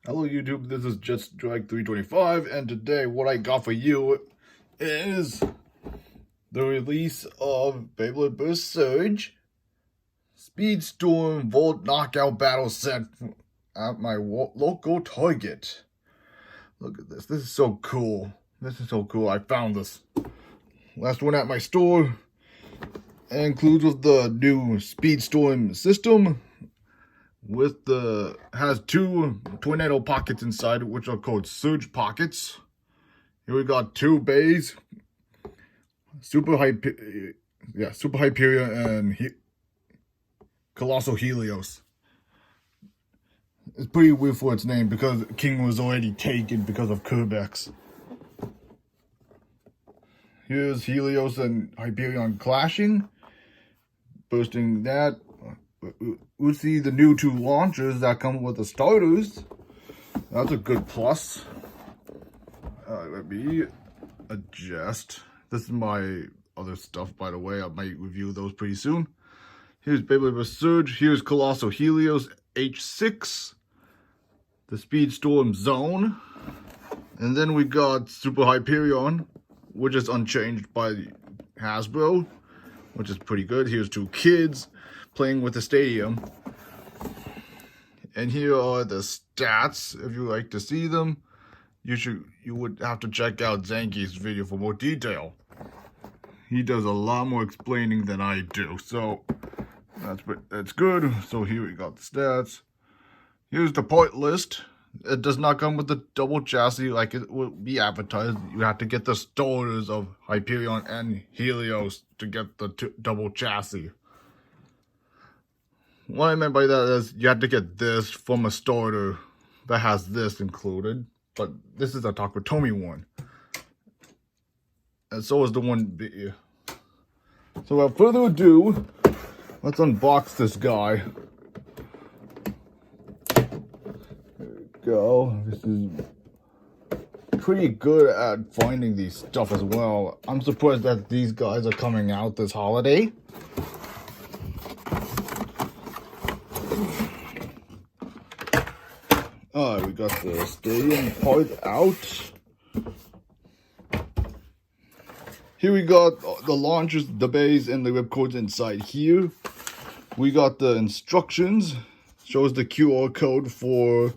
Hello YouTube, this is Just Drag 325, and today what I got for you is the release of Beyblade Burst Surge Speedstorm Volt Knockout Battle Set at my local Target. Look at this. This is so cool. I found this. Last one at my store. It includes with the new Speedstorm system. Has two tornado pockets inside, which are called surge pockets. Here we got two bays, Super Hyperion and Colossal Helios. It's pretty weird for its name because King was already taken because of Kerbex. Here's Helios and Hyperion clashing, bursting that. We'll see the new two launchers that come with the starters. That's a good plus. Let me adjust. This is my other stuff, by the way. I might review those pretty soon. Here's Beyblade Burst Surge. Here's Colossal Helios H6. The Speedstorm Zone. And then we got Super Hyperion, which is unchanged by Hasbro, which is pretty good. Here's two kids playing with the stadium. And here are the stats. If you like to see them, you would have to check out Zanky's video for more detail. He does a lot more explaining than I do, so that's good. So here we got the stats. Here's the part list. It does not come with the double chassis like it will be advertised. You have to get the starters of Hyperion and Helios to get the double chassis. What I meant by that is you have to get this from a starter that has this included. But this is a Takatomi one. And so is the one B. So without further ado, let's unbox this guy. There we go. This is pretty good at finding these stuff as well. I'm surprised that these guys are coming out this holiday. Alright, we got the stadium part out. Here we got the launchers, the bays, and the ripcords inside here. We got the instructions. Shows the QR code for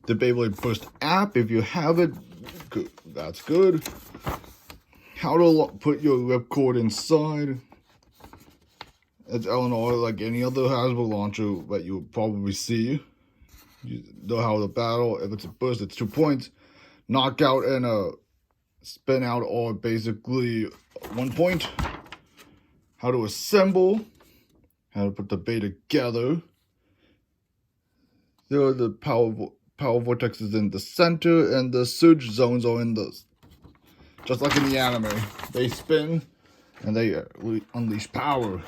the Beyblade Burst app. If you have it, good, that's good. How to put your ripcord inside. It's Eleanor, like any other Hasbro launcher that you would probably see. You know how to battle. If it's a burst, it's 2 points. Knockout and a spin out are basically 1 point. How to assemble. How to put the bay together. There are the power vortexes in the center, and the surge zones are in the, just like in the anime. They spin and they unleash power.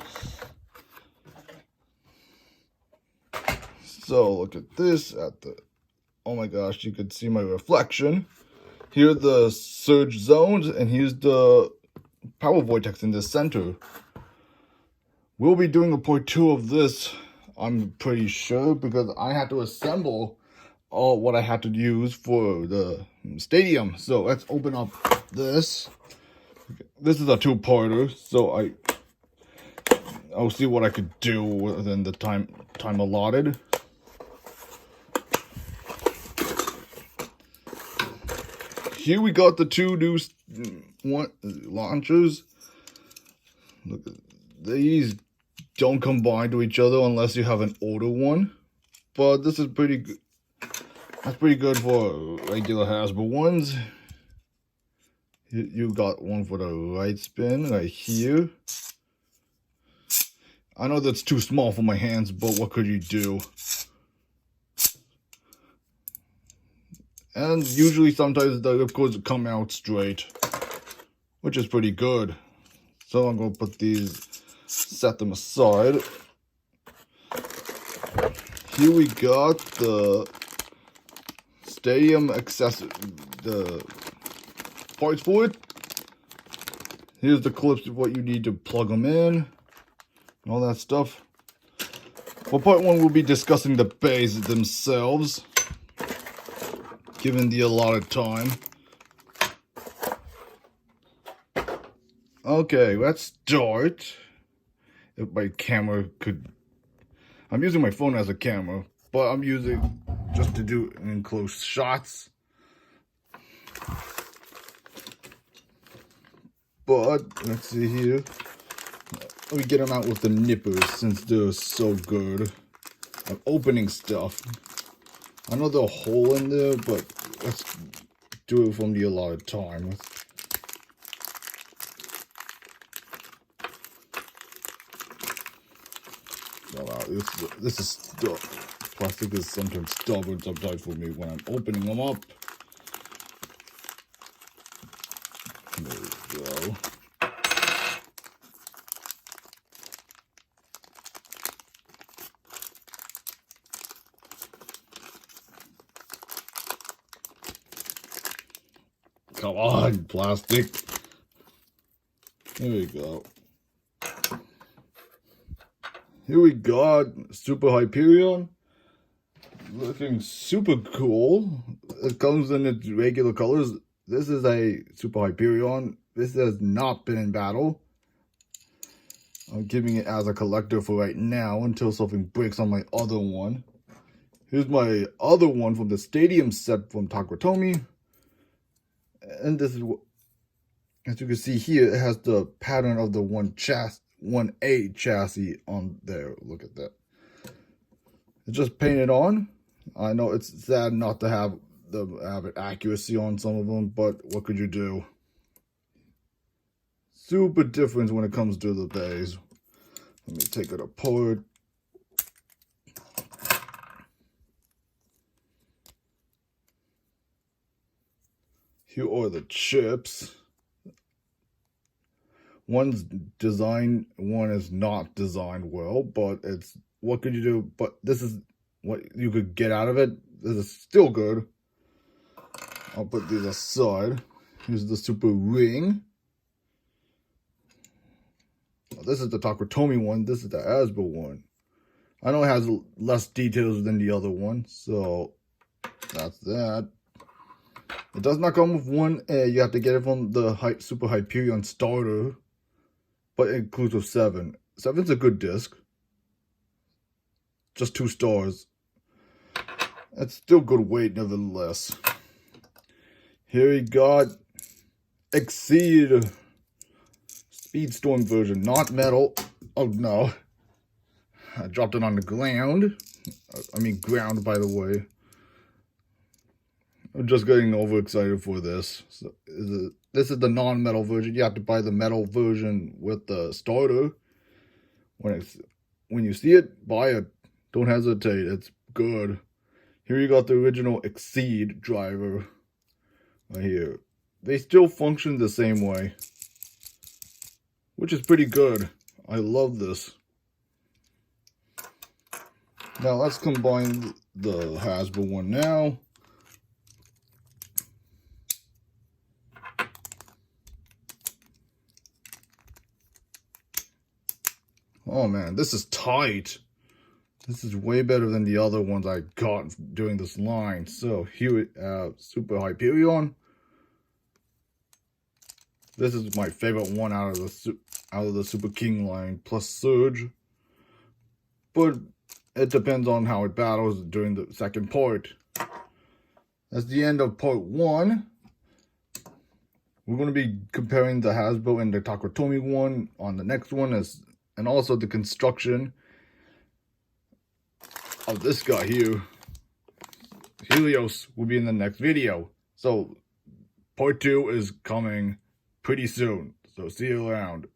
So look at this oh my gosh, you could see my reflection. Here are the surge zones, and here's the power vortex in the center. We'll be doing a part 2 of this, I'm pretty sure, because I had to assemble all what I had to use for the stadium. So let's open up this. This is a 2-parter, so I'll see what I could do within the time allotted. Here we got the two new launchers. Look, these don't combine to each other unless you have an older one. But this is pretty good. That's pretty good for regular Hasbro ones. You got one for the right spin right here. I know that's too small for my hands, but what could you do? And usually sometimes the ripcords come out straight, which is pretty good. So I'm going to put these, set them aside. Here we got the stadium accessory, the parts for it. Here's the clips of what you need to plug them in, and all that stuff. For part 1, we'll be discussing the bays themselves. given the allotted time. Okay, let's start. If my camera could... I'm using my phone as a camera, but I'm using just to do in close shots. But, let's see here. Let me get them out with the nippers since they're so good. I'm opening stuff. I know there's a hole in there, but let's do it from the allotted time. This is stuff. Plastic is sometimes stubborn sometimes for me when I'm opening them up. There we go. Come on, plastic. There we go. Here we got Super Hyperion. Looking super cool. It comes in its regular colors. This is a Super Hyperion. This has not been in battle. I'm keeping it as a collector for right now until something breaks on my other one. Here's my other one from the Stadium set from Takatomi. And this is what, as you can see here, it has the pattern of the 1A chassis on there. Look at that. It's just painted on. I know it's sad not to have the accuracy on some of them, but what could you do? Super different when it comes to the bays. Let me take it apart. Here are the chips. One's designed, one is not designed well, but it's, what could you do? But this is what you could get out of it. This is still good. I'll put these aside. Here's the Super Ring. This is the Takatomi one. This is the Hasbro one. I know it has less details than the other one, so that's that. It does not come with 1A. You have to get it from the Super Hyperion starter, but it includes with 7. 7's a good disc. Just 2 stars. That's still good weight, nevertheless. Here we got Exceed Speedstorm version, not metal. Oh no. I dropped it on the ground. I mean ground, by the way. I'm just getting overexcited for this. So, this is the non-metal version. You have to buy the metal version with the starter. When you see it, buy it. Don't hesitate. It's good. Here you got the original Exceed driver. Right here. They still function the same way, which is pretty good. I love this. Now let's combine the Hasbro one now. Oh man, this is tight. This is way better than the other ones I got during this line. So here we have Super Hyperion. This is my favorite one out of the Super King line, plus Surge. But it depends on how it battles during the second part. That's the end of part 1. We're going to be comparing the Hasbro and the Takatomi one on the next one, and also the construction of this guy here. Helios will be in the next video. So part 2 is coming pretty soon. So see you around.